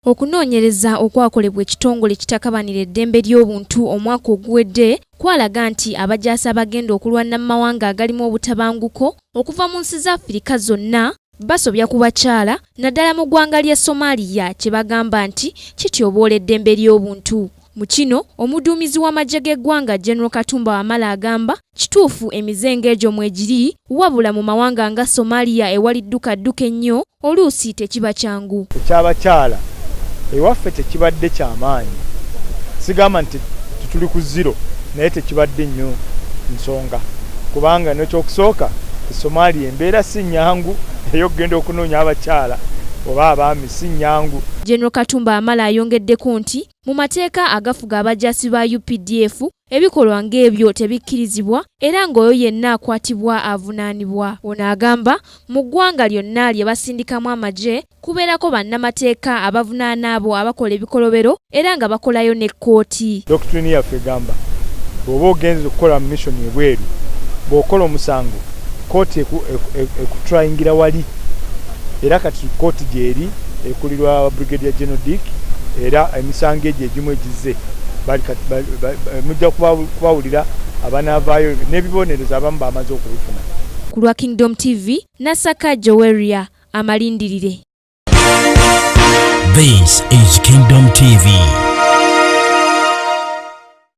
Okunoonyereza okwakolebwa ekitongole kitakabanira eddembe ly'obuntu omwaka oguwedde kwalaga nti abajaasi abagenda okulwana mu mawanga agalimu obutabanguko okuva mu nsi za Afirika zonna basobya ku bakyala naddala mu ggwanga lya Somalia kye bagamba nti kityoboola eddembe ly'obuntu. Mu kino omuduumizi w'amagye g'eggwanga General Katumba Wamala agamba kituufu emizengo egyo mwegiri wabula mu mawanga nga Somalia ewali ddukadduka ennyo oluusi tekiba kyangu. Ekyabakyala ewaffe tekibadde kyamaanyi, sigamba nti tuli ku zero naye tekibadde nnyo nsonga kubanga n'ekyokusooka Somalia embeera si nnyangu ey'okugenda okunoonya abakyala oba abaami si nnyangu. General Katumba Wamala ayongeddeko nti mu mateeka agafuga abajaasi ba UPDF ebikolwa ng'ebyo tebikkirizibwa era ng'oyo yenna akwatibwa avunaanibwa. Ono agamba mu ggwanga lyonna lye basindikamu amagye kubeerako bannamateeka abavunaana abo abakola ebikolobero era nga bakolayo ne kkooti. Doctrine yaffe egamba bw'oba ogenze okukola mu mission ebweru bw'okola omusango kkooti ekutrayingira wali era kati kkooti gyeri ekulirwa Brigadier General Dick era emisango egyo egimu egize mujja kubawulira abanaavaayo n'ebibonerezo abamu bamaze okubifuna. Ku lwa Kingdom TV, Nasaka Joweria amalindirire. This is Kingdom TV.